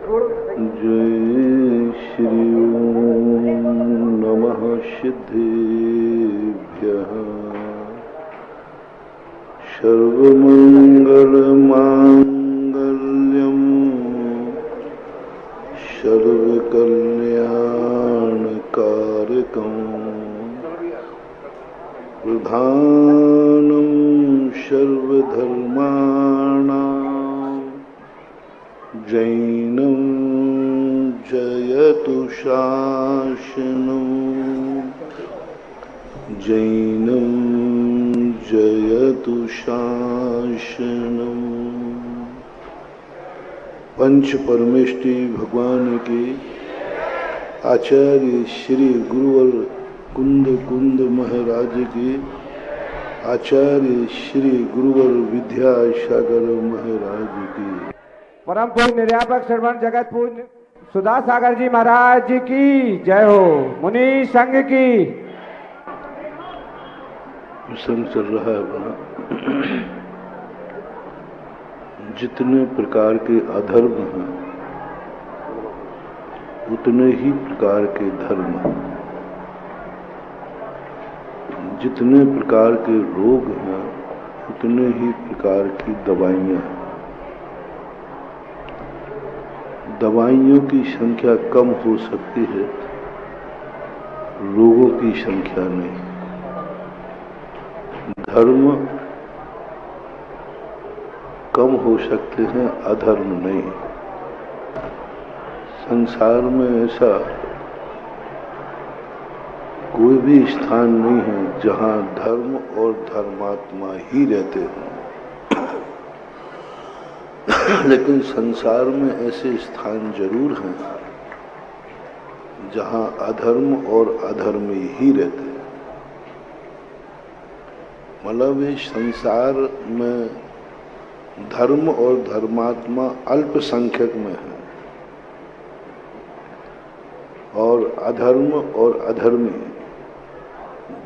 जय श्री ओम नमः सिद्धेभ्यः। सर्वमंगलमांगल्यं सर्वकल्याणकारकं प्रधानं सर्वधर्माणां जैनं जयतु शासनं जैनं जयतु शासनम्। पंच परमेष्टि भगवान के आचार्य श्री गुरुवर कुंद कुंद महाराज के आचार्य श्री गुरुवर विद्यासागर महाराज की परम पूज्य निर्यापक श्रवण जगत पूज्य सुधा सागर जी महाराज जी की जय हो। मुनि संघ की संग चल रहा है बना। जितने प्रकार के अधर्म हैं उतने ही प्रकार के धर्म हैं। जितने प्रकार के रोग हैं उतने ही प्रकार की दवाइयां हैं। दवाइयों की संख्या कम हो सकती है, रोगों की संख्या नहीं। धर्म कम हो सकते हैं, अधर्म नहीं। संसार में ऐसा कोई भी स्थान नहीं है जहां धर्म और धर्मात्मा ही रहते हैं। लेकिन संसार में ऐसे स्थान जरूर हैं जहां अधर्म और अधर्मी ही रहते हैं। मतलब इस संसार में धर्म और धर्मात्मा अल्पसंख्यक में है और अधर्म और अधर्मी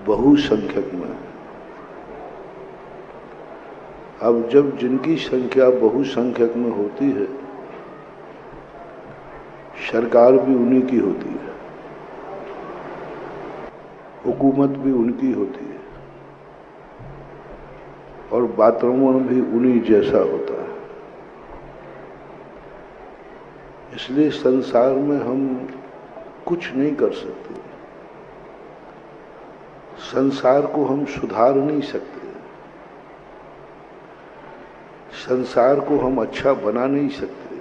बहुसंख्यक में है। अब जब जिनकी संख्या बहुसंख्यक में होती है, सरकार भी उन्हीं की होती है, हुकूमत भी उनकी होती है और वातावरण भी उन्हीं जैसा होता है। इसलिए संसार में हम कुछ नहीं कर सकते, संसार को हम सुधार नहीं सकते, संसार को हम अच्छा बना नहीं सकते।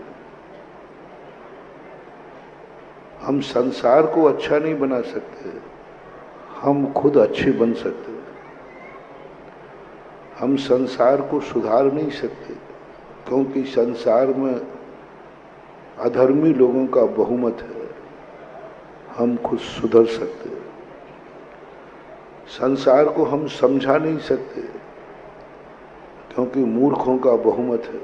हम संसार को अच्छा नहीं बना सकते, हम खुद अच्छे बन सकते। हम संसार को सुधार नहीं सकते क्योंकि संसार में अधर्मी लोगों का बहुमत है। हम खुद सुधर सकते। संसार को हम समझा नहीं सकते क्योंकि मूर्खों का बहुमत है।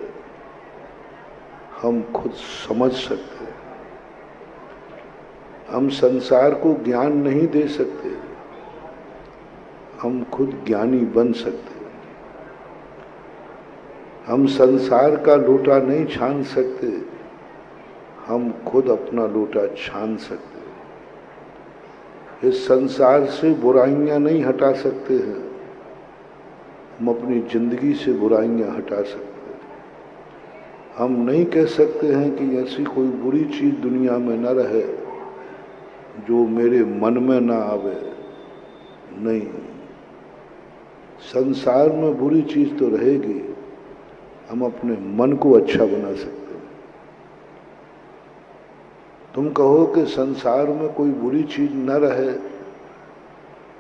हम खुद समझ सकते। हम संसार को ज्ञान नहीं दे सकते, हम खुद ज्ञानी बन सकते। हम संसार का लोटा नहीं छान सकते, हम खुद अपना लोटा छान सकते। इस संसार से बुराइयां नहीं हटा सकते हैं, हम अपनी जिंदगी से बुराइयां हटा सकते हैं। हम नहीं कह सकते हैं कि ऐसी कोई बुरी चीज दुनिया में न रहे जो मेरे मन में ना आवे। नहीं, संसार में बुरी चीज तो रहेगी, हम अपने मन को अच्छा बना सकते हैं। तुम कहो कि संसार में कोई बुरी चीज न रहे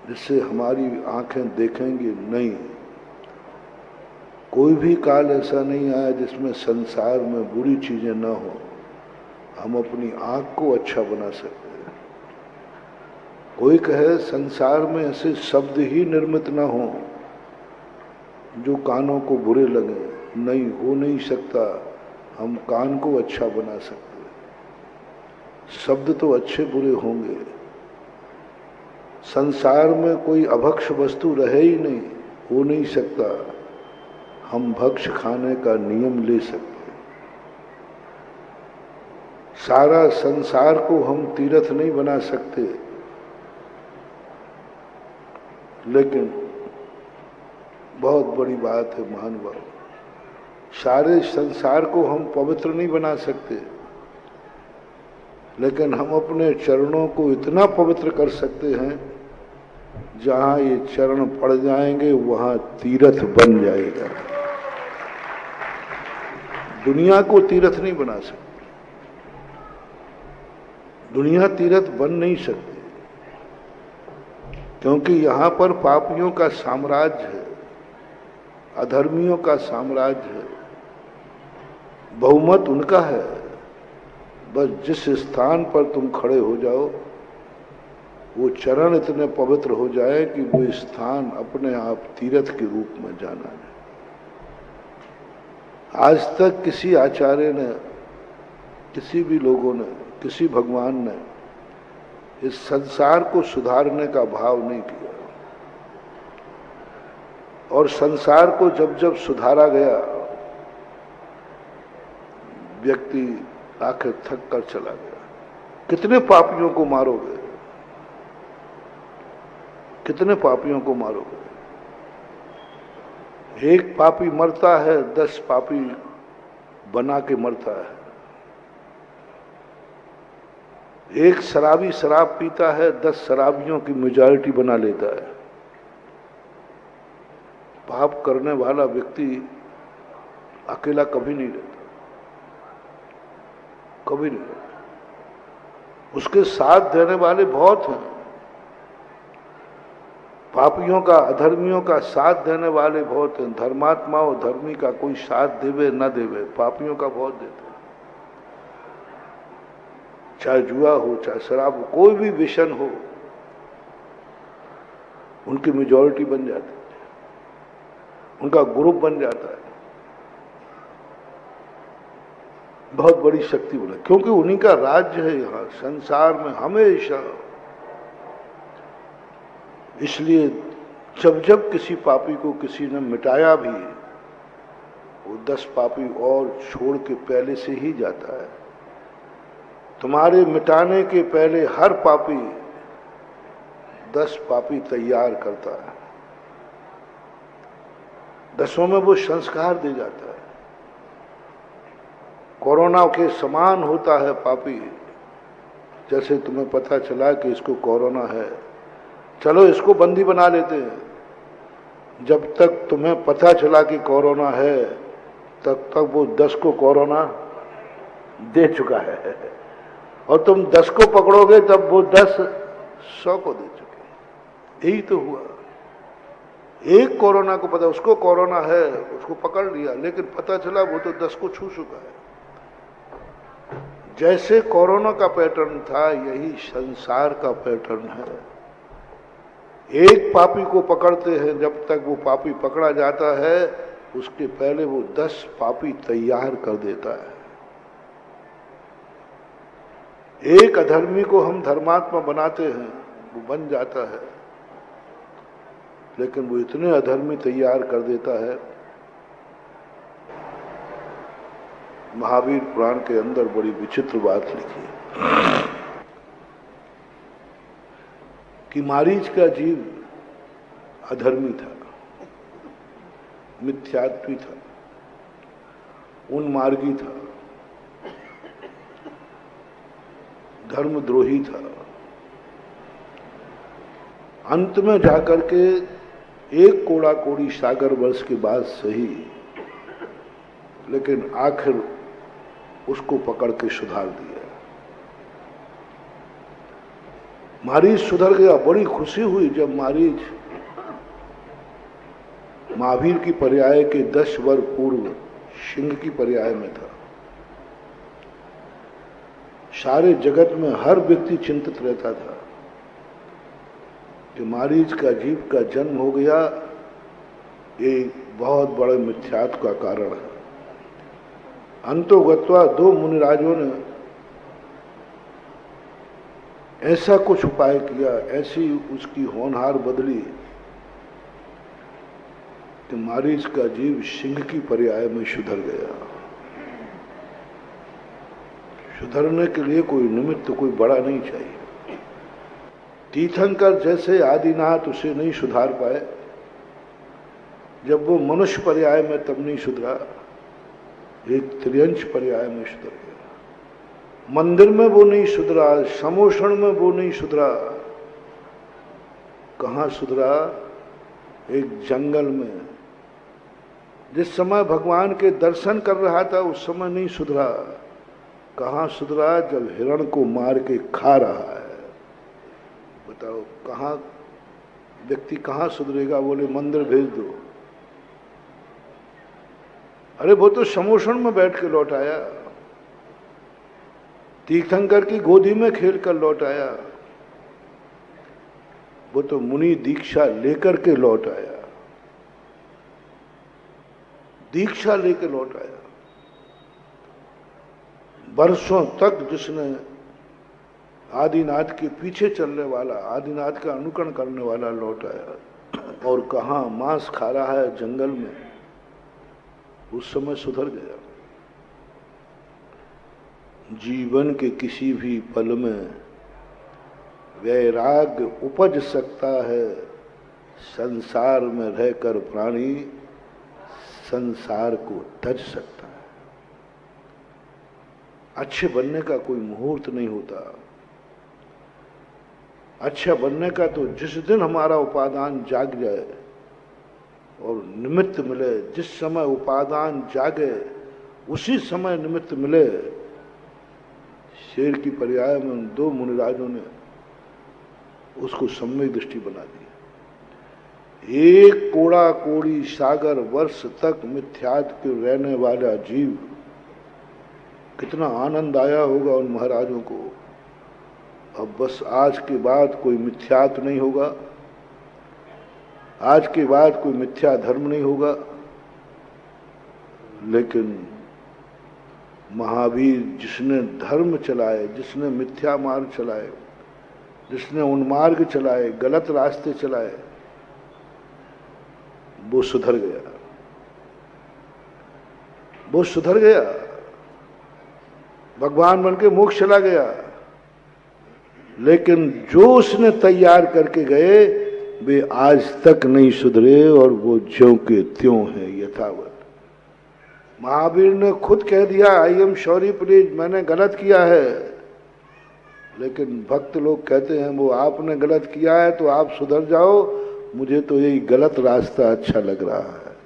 जिससे हमारी आंखें देखेंगी, नहीं। कोई भी काल ऐसा नहीं आया जिसमें संसार में बुरी चीजें न हो। हम अपनी आंख को अच्छा बना सकते हैं। कोई कहे संसार में ऐसे शब्द ही निर्मित न हो जो कानों को बुरे लगे, नहीं, हो नहीं सकता। हम कान को अच्छा बना सकते हैं। शब्द तो अच्छे बुरे होंगे। संसार में कोई अभक्ष वस्तु रहे ही नहीं, हो नहीं सकता। हम भक्ष खाने का नियम ले सकते हैं। सारा संसार को हम तीर्थ नहीं बना सकते, लेकिन बहुत बड़ी बात है महानुभाव, सारे संसार को हम पवित्र नहीं बना सकते, लेकिन हम अपने चरणों को इतना पवित्र कर सकते हैं, जहां ये चरण पड़ जाएंगे वहां तीर्थ बन जाएगा। दुनिया को तीर्थ नहीं बना सकते, दुनिया तीर्थ बन नहीं सकती, क्योंकि यहां पर पापियों का साम्राज्य है, अधर्मियों का साम्राज्य है, बहुमत उनका है। बस जिस स्थान पर तुम खड़े हो जाओ, वो चरण इतने पवित्र हो जाए कि वो स्थान अपने आप तीर्थ के रूप में जाना है। आज तक किसी आचार्य ने, किसी भी लोगों ने, किसी भगवान ने इस संसार को सुधारने का भाव नहीं किया, और संसार को जब जब सुधारा गया, व्यक्ति आखिर थक कर चला गया। कितने पापियों को मारोगे, कितने पापियों को मारोगे? एक पापी मरता है, 10 पापी बना के मरता है। एक शराबी शराब पीता है, 10 शराबियों की मेजॉरिटी बना लेता है। पाप करने वाला व्यक्ति अकेला कभी नहीं रहता, कभी नहीं रहता। उसके साथ देने वाले बहुत हैं। पापियों का, अधर्मियों का साथ देने वाले बहुत हैं। धर्मात्मा और धर्मी का कोई साथ देवे न देवे, पापियों का बहुत देते हैं। चाहे जुआ हो, चाहे शराब हो, कोई भी व्यसन हो, उनकी मेजॉरिटी बन जाती है, उनका ग्रुप बन जाता है। बहुत बड़ी शक्ति बोला, क्योंकि उन्हीं का राज्य है यहां संसार में हमेशा। इसलिए जब जब किसी पापी को किसी ने मिटाया भी, वो 10 पापी और छोड़ के पहले से ही जाता है। तुम्हारे मिटाने के पहले हर पापी 10 पापी तैयार करता है, 10 में वो संस्कार दे जाता है। कोरोना के समान होता है पापी। जैसे तुम्हें पता चला कि इसको कोरोना है, चलो इसको बंदी बना लेते हैं। जब तक तुम्हें पता चला कि कोरोना है, तब तक वो 10 को कोरोना दे चुका है, और तुम 10 को पकड़ोगे तब वो 10 100 को दे चुके। यही तो हुआ। एक कोरोना को पता, उसको कोरोना है, उसको पकड़ लिया, लेकिन पता चला वो तो 10 को छू चुका है। जैसे कोरोना का पैटर्न था, यही संसार का पैटर्न है। एक पापी को पकड़ते हैं, जब तक वो पापी पकड़ा जाता है, उसके पहले वो 10 पापी तैयार कर देता है। एक अधर्मी को हम धर्मात्मा बनाते हैं, वो बन जाता है, लेकिन वो इतने अधर्मी तैयार कर देता है। महावीर पुराण के अंदर बड़ी विचित्र बात लिखी है कि मारीच का जीव अधर्मी था, मिथ्यात्वी था, उन्मार्गी था, धर्मद्रोही था। अंत में जाकर के एक कोड़ा कोड़ी सागर वर्ष के बाद सही, लेकिन आखिर उसको पकड़ के सुधार दिया। मारीच सुधर गया। बड़ी खुशी हुई जब मारीच महावीर की पर्याय के 10 वर्ष पूर्व सिंह की पर्याय में था। सारे जगत में हर व्यक्ति चिंतित रहता था कि मारीच का जीव का जन्म हो गया, ये बहुत बड़े मिथ्यात्व का कारण है। अंतोगत्वा 2 मुनिराजों ने ऐसा कुछ उपाय किया, ऐसी उसकी होनहार बदली कि मारीच का जीव सिंह की पर्याय में सुधर गया। सुधरने के लिए कोई निमित्त कोई बड़ा नहीं चाहिए। तीर्थंकर जैसे आदिनाथ उसे नहीं सुधार पाए, जब वो मनुष्य पर्याय में तब नहीं सुधरा, एक त्रियंश पर्याय में सुधर गया। मंदिर में वो नहीं सुधरा, समोषण में वो नहीं सुधरा, कहाँ सुधरा? एक जंगल में। जिस समय भगवान के दर्शन कर रहा था उस समय नहीं सुधरा, कहाँ सुधरा? जब हिरण को मार के खा रहा है। बताओ कहाँ व्यक्ति कहाँ सुधरेगा? बोले मंदिर भेज दो। अरे वो तो समोषण में बैठ के लौट आया, तीर्थंकर की गोदी में खेल कर लौट आया, वो तो मुनि दीक्षा लेकर के लौट आया, दीक्षा लेकर लौट आया। वर्षों तक जिसने आदिनाथ के पीछे चलने वाला, आदिनाथ का अनुकरण करने वाला लौट आया, और कहाँ मांस खा रहा है जंगल में, उस समय सुधर गया। जीवन के किसी भी पल में वैराग्य उपज सकता है। संसार में रहकर प्राणी संसार को तज सकता है। अच्छे बनने का कोई मुहूर्त नहीं होता। अच्छा बनने का तो जिस दिन हमारा उपादान जाग जाए और निमित्त मिले, जिस समय उपादान जागे उसी समय निमित्त मिले। शेर की पर्याय में उन दो मुनिराजों ने उसको सम्यक दृष्टि बना दी। एक कोड़ा कोड़ी सागर वर्ष तक मिथ्यात्व के रहने वाला जीव, कितना आनंद आया होगा उन महाराजों को। अब बस आज के बाद कोई मिथ्यात्व नहीं होगा, आज के बाद कोई मिथ्या धर्म नहीं होगा। लेकिन महावीर जिसने धर्म चलाए, जिसने मिथ्या मार्ग चलाए, जिसने उन्मार्ग चलाए, गलत रास्ते चलाए, वो सुधर गया, वो सुधर गया, भगवान बन के मोक्ष चला गया। लेकिन जो उसने तैयार करके गए वे आज तक नहीं सुधरे और वो ज्यों के त्यों है यथावत। महावीर ने खुद कह दिया, आई एम सॉरी प्लीज, मैंने गलत किया है। लेकिन भक्त लोग कहते हैं वो आपने गलत किया है तो आप सुधर जाओ, मुझे तो यही गलत रास्ता अच्छा लग रहा है।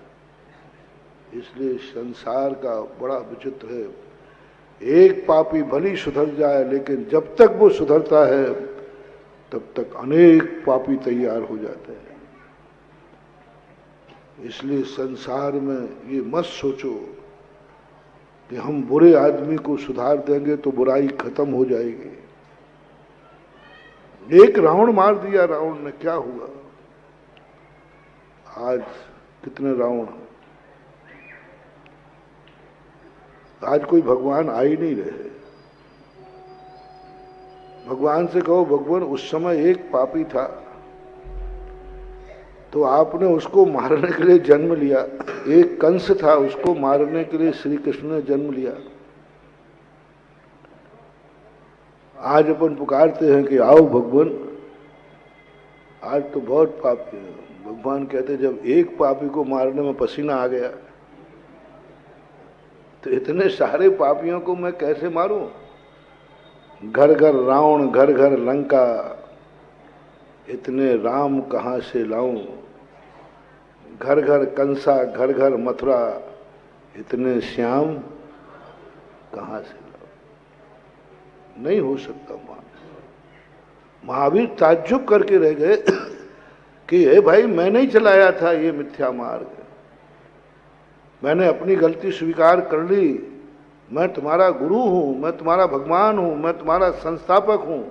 इसलिए संसार का बड़ा विचित्र है। एक पापी भली सुधर जाए, लेकिन जब तक वो सुधरता है तब तक अनेक पापी तैयार हो जाते हैं। इसलिए संसार में ये मत सोचो कि हम बुरे आदमी को सुधार देंगे तो बुराई खत्म हो जाएगी। एक रावण मार दिया रावण ने, क्या हुआ? आज कितने रावण? आज कोई भगवान आ ही नहीं रहे। भगवान से कहो, भगवान उस समय एक पापी था तो आपने उसको मारने के लिए जन्म लिया, एक कंस था उसको मारने के लिए श्री कृष्ण ने जन्म लिया। आज अपन पुकारते हैं कि आओ भगवान, आज तो बहुत पापी है। भगवान कहते जब एक पापी को मारने में पसीना आ गया तो इतने सारे पापियों को मैं कैसे मारूं? घर घर रावण, घर घर लंका, इतने राम कहाँ से लाऊं? घर घर कंसा, घर घर मथुरा, इतने श्याम कहाँ से लाऊं? नहीं हो सकता। महावीर ताज्जुब करके रह गए कि हे भाई, मैं नहीं चलाया था ये मिथ्या मार्ग, मैंने अपनी गलती स्वीकार कर ली, मैं तुम्हारा गुरु हूं, मैं तुम्हारा भगवान हूं, मैं तुम्हारा संस्थापक हूं।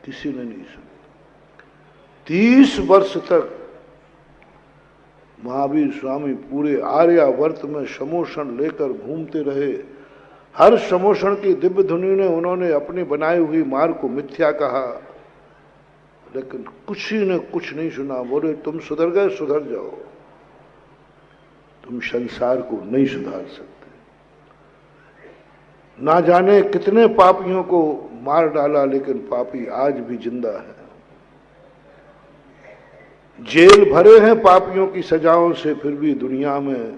किसी ने नहीं सुना। 30 वर्ष तक महावीर स्वामी पूरे आर्यावर्त में समोषण लेकर घूमते रहे। हर समोषण की दिव्य धुनी ने उन्होंने अपनी बनाई हुई मार्ग को मिथ्या कहा, लेकिन किसी ने कुछ नहीं सुना। बोले तुम सुधर गए, सुधर जाओ, तुम संसार को नहीं सुधार सकते। ना जाने कितने पापियों को मार डाला, लेकिन पापी आज भी जिंदा है। जेल भरे हैं पापियों की सजाओं से, फिर भी दुनिया में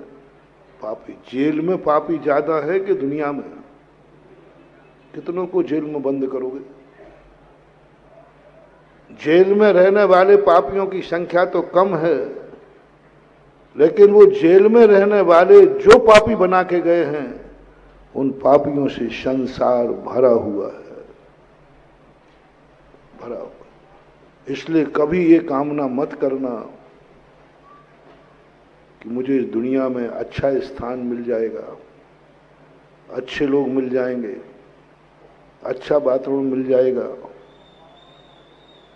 पापी, जेल में पापी ज्यादा है कि दुनिया में? कितनों को जेल में बंद करोगे? जेल में रहने वाले पापियों की संख्या तो कम है, लेकिन वो जेल में रहने वाले जो पापी बना के गए हैं, उन पापियों से संसार भरा हुआ है, भरा हुआ। इसलिए कभी ये कामना मत करना कि मुझे इस दुनिया में अच्छा स्थान मिल जाएगा, अच्छे लोग मिल जाएंगे, अच्छा वातावरण मिल जाएगा।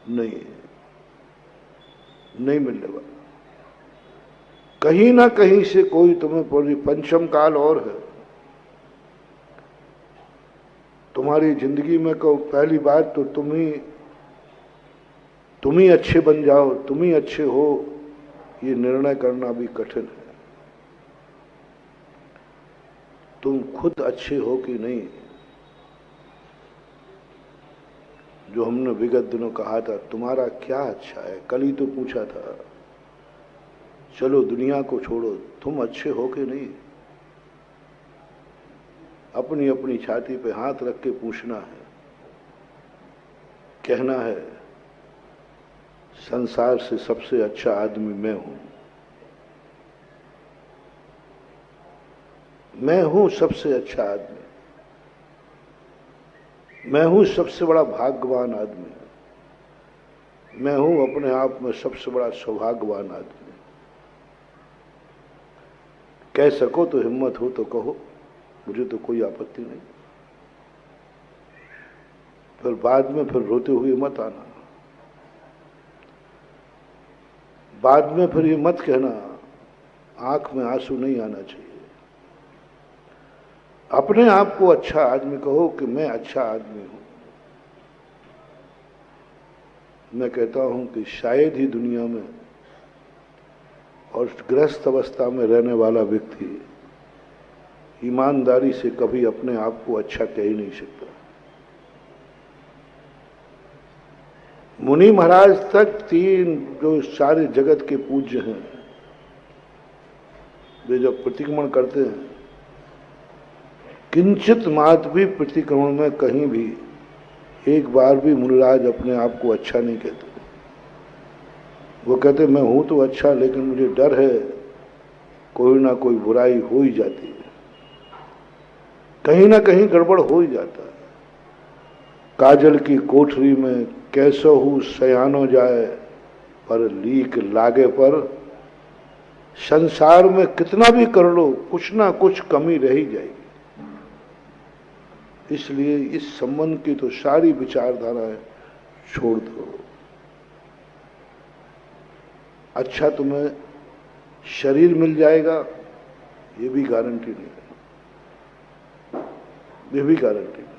नहीं, नहीं मिलने वाला। कहीं ना कहीं से कोई तुम्हें पंचम काल और है तुम्हारी जिंदगी में। को पहली बात तो तुम ही अच्छे बन जाओ, तुम ही अच्छे हो, ये निर्णय करना भी कठिन है। तुम खुद अच्छे हो कि नहीं? जो हमने विगत दिनों कहा था, तुम्हारा क्या अच्छा है, कल ही तो पूछा था। चलो दुनिया को छोड़ो, तुम अच्छे हो कि नहीं? अपनी अपनी छाती पे हाथ रख के पूछना है, कहना है संसार से सबसे अच्छा आदमी मैं हूं। मैं हूं सबसे अच्छा आदमी, मैं हूं सबसे बड़ा भाग्यवान आदमी, मैं हूं अपने आप में सबसे बड़ा सौभाग्यवान आदमी। कह सको तो हिम्मत हो तो कहो, मुझे तो कोई आपत्ति नहीं। फिर बाद में फिर रोते हुए मत आना, बाद में फिर ये मत कहना, आंख में आंसू नहीं आना चाहिए। अपने आप को अच्छा आदमी कहो कि मैं अच्छा आदमी हूं। मैं कहता हूं कि शायद ही दुनिया में और गृहस्थ अवस्था में रहने वाला व्यक्ति ईमानदारी से कभी अपने आप को अच्छा कह ही नहीं सकता। मुनि महाराज तक तीन जो सारे जगत के पूज्य हैं, वे जब प्रतिक्रमण करते हैं, किंचित मात्र भी प्रतिक्रमण में कहीं भी एक बार भी मुनिराज अपने आप को अच्छा नहीं कहते। वो कहते मैं हूं तो अच्छा, लेकिन मुझे डर है कोई ना कोई बुराई हो ही जाती है, कहीं ना कहीं गड़बड़ हो ही जाता है। काजल की कोठरी में कैसो हूं सयानो जाए, पर लीक लागे पर। संसार में कितना भी कर लो, कुछ ना कुछ कमी रह ही जाएगी। इसलिए इस संबंध की तो सारी विचारधाराएं छोड़ दो। अच्छा तुम्हें शरीर मिल जाएगा, ये भी गारंटी नहीं है, ये भी गारंटी नहीं।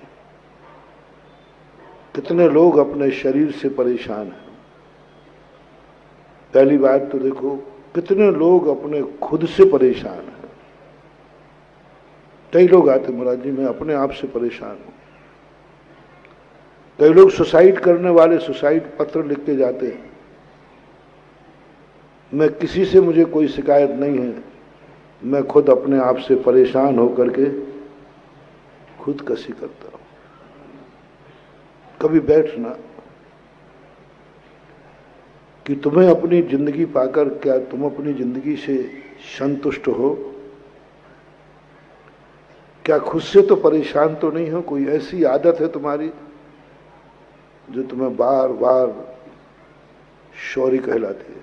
कितने लोग अपने शरीर से परेशान हैं। पहली बात तो देखो, कितने लोग अपने खुद से परेशान हैं। कई लोग आते महाराज जी मैं अपने आप से परेशान हूं। कई लोग सुसाइड करने वाले सुसाइड पत्र लिख के जाते हैं, मैं किसी से मुझे कोई शिकायत नहीं है, मैं खुद अपने आप से परेशान होकर के खुदकशी करता हूं। कभी बैठना कि तुम्हें अपनी जिंदगी पाकर क्या तुम अपनी जिंदगी से संतुष्ट हो? क्या खुद से तो परेशान तो नहीं हो? कोई ऐसी आदत है तुम्हारी जो तुम्हें बार बार शौर्य कहलाती है,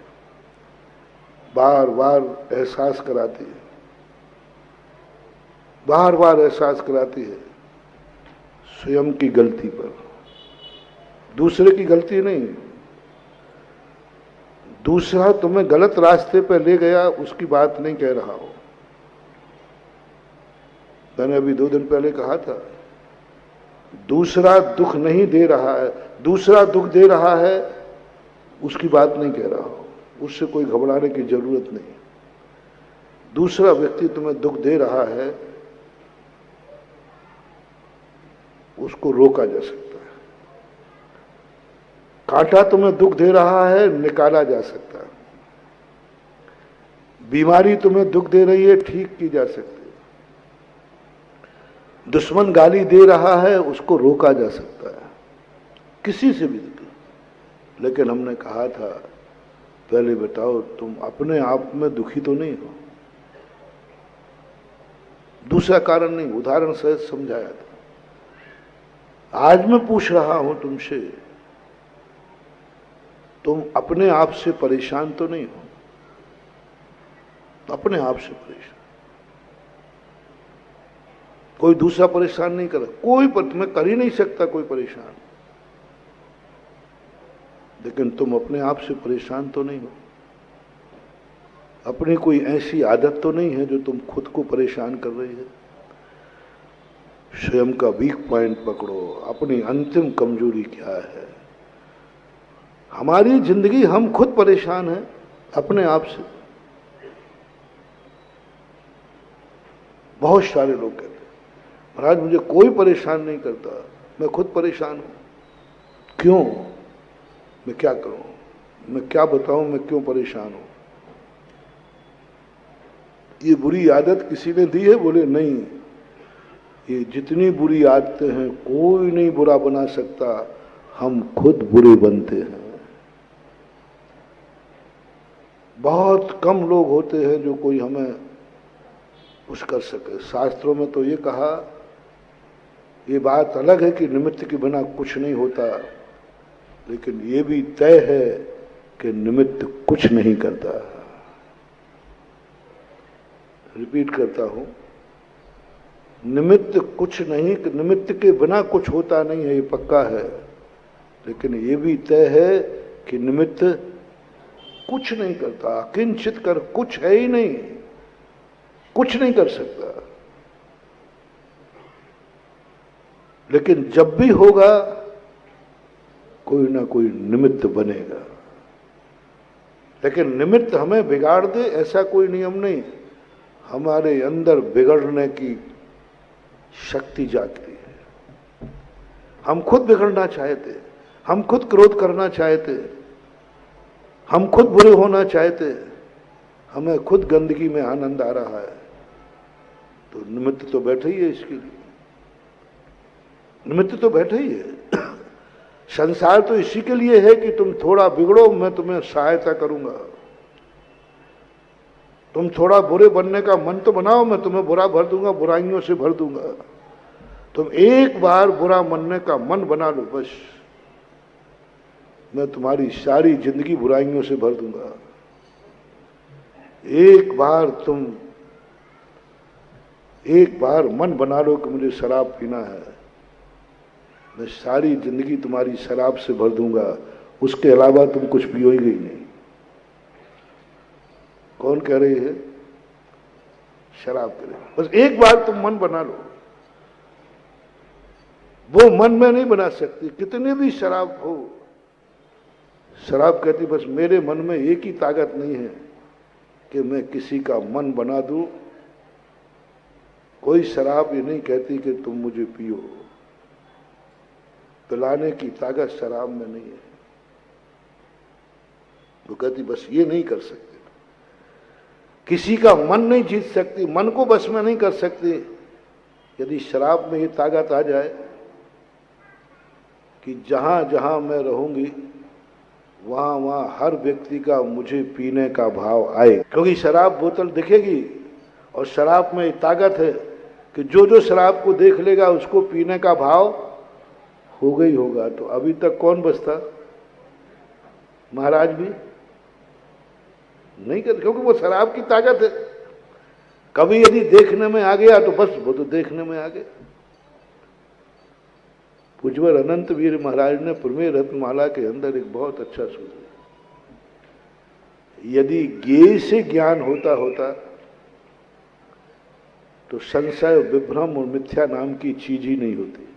बार बार एहसास कराती है, बार बार एहसास कराती है स्वयं की गलती पर, दूसरे की गलती नहीं। दूसरा तुम्हें गलत रास्ते पर ले गया, उसकी बात नहीं कह रहा हो। मैंने अभी 2 दिन पहले कहा था, दूसरा दुख नहीं दे रहा है, दूसरा दुख दे रहा है, उसकी बात नहीं कह रहा हो, उससे कोई घबराने की जरूरत नहीं। दूसरा व्यक्ति तुम्हें दुख दे रहा है, उसको रोका जा सकता है। कांटा तुम्हें दुख दे रहा है, निकाला जा सकता है। बीमारी तुम्हें दुख दे रही है, ठीक की जा सकती है। दुश्मन गाली दे रहा है, उसको रोका जा सकता है, किसी से भी। लेकिन हमने कहा था पहले बताओ तुम अपने आप में दुखी तो नहीं हो? दूसरा कारण नहीं, उदाहरण सहित समझाया था। आज मैं पूछ रहा हूं तुमसे, तुम अपने आप से परेशान तो नहीं हो? अपने आप से परेशान, कोई दूसरा परेशान नहीं कर, कोई तुम्हें कर ही नहीं सकता कोई परेशान, लेकिन तुम अपने आप से परेशान तो नहीं हो? अपनी कोई ऐसी आदत तो नहीं है जो तुम खुद को परेशान कर रही है? स्वयं का वीक पॉइंट पकड़ो, अपनी अंतिम कमजोरी क्या है। हमारी जिंदगी, हम खुद परेशान हैं अपने आप से। बहुत सारे लोग कहते हैं महाराज मुझे कोई परेशान नहीं करता, मैं खुद परेशान हूं। क्यों? मैं क्या करूं, मैं क्या बताऊं, मैं क्यों परेशान हूं? ये बुरी आदत किसी ने दी है? बोले नहीं, ये जितनी बुरी आदतें हैं कोई नहीं बुरा बना सकता, हम खुद बुरे बनते हैं। बहुत कम लोग होते हैं जो कोई हमें कुछ कर सके। शास्त्रों में तो ये कहा, ये बात अलग है कि निमित्त के बिना कुछ नहीं होता, लेकिन ये भी तय है कि निमित्त कुछ नहीं करता। रिपीट करता हूं, निमित्त कुछ नहीं, निमित्त के बिना कुछ होता नहीं है, ये पक्का है, लेकिन ये भी तय है कि निमित्त कुछ नहीं करता। किंचित कर, कुछ है ही नहीं, कुछ नहीं कर सकता। लेकिन जब भी होगा कोई ना कोई निमित्त बनेगा। लेकिन निमित्त हमें बिगाड़ दे ऐसा कोई नियम नहीं। हमारे अंदर बिगड़ने की शक्ति जागती है। हम खुद बिगड़ना चाहते, हम खुद क्रोध करना चाहते, हम खुद बुरे होना चाहते, हमें खुद गंदगी में आनंद आ रहा है, तो निमित्त तो बैठे ही है इसके लिए। निमित्त तो बैठे ही है। संसार तो इसी के लिए है कि तुम थोड़ा बिगड़ो, मैं तुम्हें सहायता करूंगा। तुम थोड़ा बुरे बनने का मन तो बनाओ, मैं तुम्हें बुरा भर दूंगा, बुराइयों से भर दूंगा। तुम एक बार बुरा बनने का मन बना लो, बस मैं तुम्हारी सारी जिंदगी बुराइयों से भर दूंगा। एक बार मन बना लो कि मुझे शराब पीना है, मैं सारी जिंदगी तुम्हारी शराब से भर दूंगा, उसके अलावा तुम कुछ पियोगे ही नहीं। कौन कह रही है? शराब करे। बस एक बार तुम मन बना लो। वो मन में नहीं बना सकती, कितनी भी शराब हो। शराब कहती बस मेरे मन में एक ही ताकत नहीं है कि मैं किसी का मन बना दूं। कोई शराब ये नहीं कहती कि तुम मुझे पियो। पिलाने की ताकत शराब में नहीं है। वो कहती बस ये नहीं कर सकते, किसी का मन नहीं जीत सकती, मन को बस में नहीं कर सकती। यदि शराब में ये ताकत आ जाए कि जहां जहां मैं रहूंगी वहां वहां हर व्यक्ति का मुझे पीने का भाव आए, क्योंकि शराब बोतल दिखेगी और शराब में ताकत है कि जो जो शराब को देख लेगा उसको पीने का भाव होगा ही होगा। तो अभी तक कौन बचता? महाराज भी नहीं करते, क्योंकि वो शराब की ताकत है। कभी यदि देखने में आ गया तो बस वो तो देखने में आ गया। पूज्यवर अनंत वीर महाराज ने प्रमेय रत्नमाला के अंदर एक बहुत अच्छा सूत्र, यदि ज्ञेय से ज्ञान होता तो संशय, विभ्रम और मिथ्या नाम की चीज ही नहीं होती।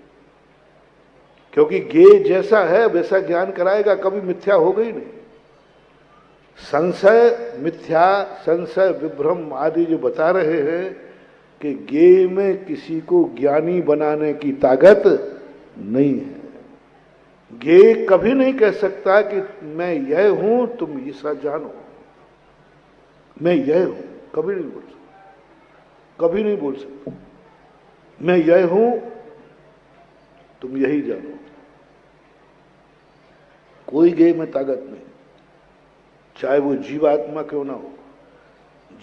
क्योंकि ज्ञेय जैसा है वैसा ज्ञान कराएगा, कभी मिथ्या होगा ही नहीं। संशय, मिथ्या, संशय, विभ्रम आदि जो बता रहे हैं कि ज्ञेय में किसी को ज्ञानी बनाने की ताकत नहीं है। गे कभी नहीं कह सकता कि मैं यह हूं तुम ऐसा जानो, मैं यह हूं, कभी नहीं बोल सकता, कभी नहीं बोल सकता। मैं यह हूं तुम यही जानो। कोई गे में ताकत नहीं, चाहे वो जीवात्मा क्यों ना हो।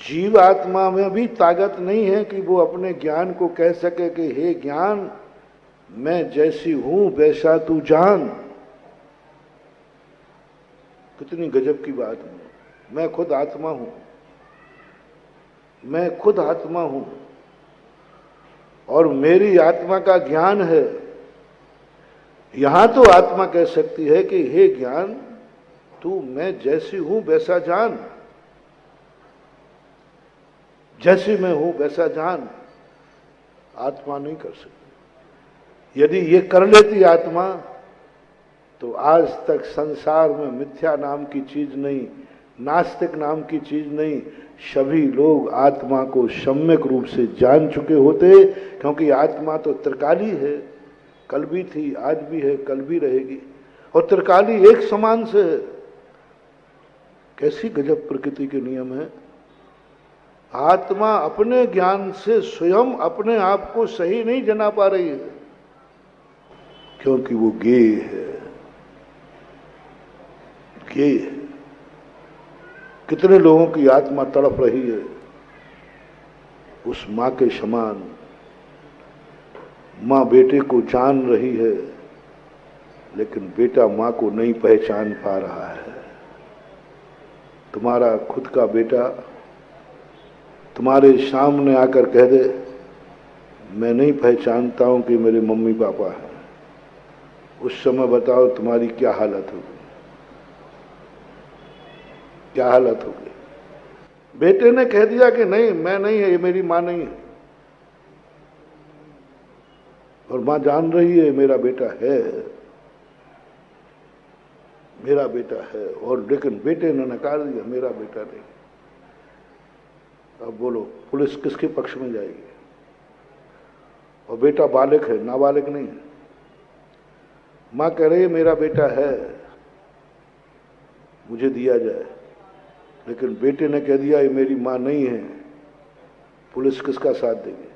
जीवात्मा में भी ताकत नहीं है कि वो अपने ज्ञान को कह सके कि हे ज्ञान, मैं जैसी हूं वैसा तू जान। कितनी गजब की बात है। मैं खुद आत्मा हूं, मैं खुद आत्मा हूं और मेरी आत्मा का ज्ञान है। यहां तो आत्मा कह सकती है कि हे ज्ञान, तू मैं जैसी हूं वैसा जान, जैसी मैं हूं वैसा जान। आत्मा नहीं कर सकती। यदि ये कर लेती आत्मा तो आज तक संसार में मिथ्या नाम की चीज नहीं, नास्तिक नाम की चीज नहीं, सभी लोग आत्मा को सम्यक रूप से जान चुके होते। क्योंकि आत्मा तो त्रिकाली है, कल भी थी, आज भी है, कल भी रहेगी, और त्रिकाली एक समान से है। कैसी गजब प्रकृति के नियम है। आत्मा अपने ज्ञान से स्वयं अपने आप को सही नहीं जना पा रही है, क्योंकि वो ज्ञेय है, ज्ञेय है। कितने लोगों की आत्मा तड़प रही है उस मां के समान। मां बेटे को जान रही है, लेकिन बेटा मां को नहीं पहचान पा रहा है। तुम्हारा खुद का बेटा तुम्हारे सामने आकर कह दे, मैं नहीं पहचानता हूं कि मेरे मम्मी पापा हैं, उस समय बताओ तुम्हारी क्या हालत होगी, क्या हालत होगी। बेटे ने कह दिया कि नहीं, मैं नहीं है, ये मेरी मां नहीं है, और मां जान रही है मेरा बेटा है, मेरा बेटा है, और लेकिन बेटे ने नकार दिया, मेरा बेटा नहीं। अब बोलो पुलिस किसके पक्ष में जाएगी। और बेटा बालिक है, नाबालिग नहीं है। मां कह रही है मेरा बेटा है, मुझे दिया जाए, लेकिन बेटे ने कह दिया ये मेरी मां नहीं है। पुलिस किसका साथ देगी,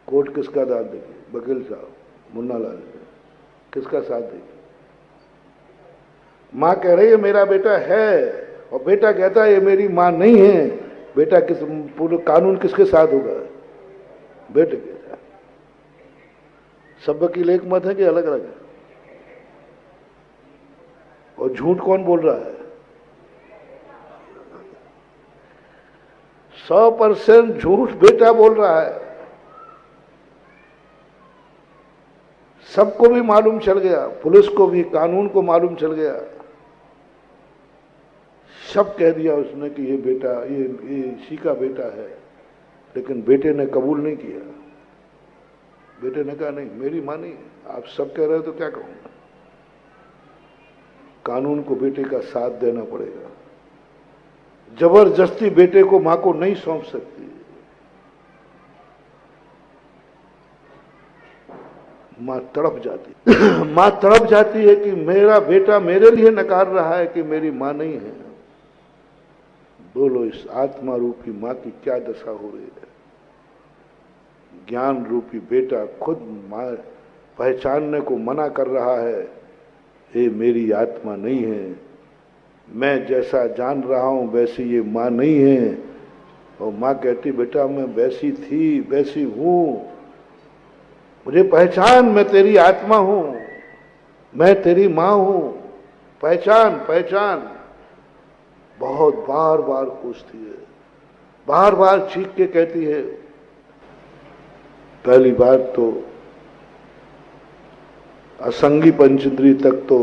कोर्ट किसका साथ देगी, वकील साहब, मुन्ना लाल किसका साथ देगी। मां कह रही है मेरा बेटा है, और बेटा कहता है ये मेरी मां नहीं है। बेटा किस, पूरे कानून किसके साथ होगा, बेटे के साथ। सब वकील एक मत है कि अलग अलग है। और झूठ कौन बोल रहा है, 100% झूठ बेटा बोल रहा है। सबको भी मालूम चल गया, पुलिस को भी, कानून को मालूम चल गया, सब कह दिया उसने कि ये बेटा, ये इसी का बेटा है, लेकिन बेटे ने कबूल नहीं किया। बेटे ने कहा नहीं, मेरी मां नहीं है। आप सब कह रहे हो तो क्या कहूंगा। कानून को बेटे का साथ देना पड़ेगा। जबरदस्ती बेटे को मां को नहीं सौंप सकती। मां तड़प जाती मां तड़प जाती है कि मेरा बेटा मेरे लिए नकार रहा है कि मेरी मां नहीं है। बोलो इस आत्मा रूपी मां की क्या दशा हो रही है। ज्ञान रूपी बेटा खुद मां पहचानने को मना कर रहा है, ये मेरी आत्मा नहीं है, मैं जैसा जान रहा हूं वैसी ये मां नहीं है। और मां कहती बेटा मैं वैसी थी, वैसी हूं, मुझे पहचान, मैं तेरी आत्मा हूं, मैं तेरी मां हूं, पहचान पहचान। बहुत बार बार पूछती है, बार बार चीख के कहती है। पहली बार तो असंगी पंचेंद्रिय तक तो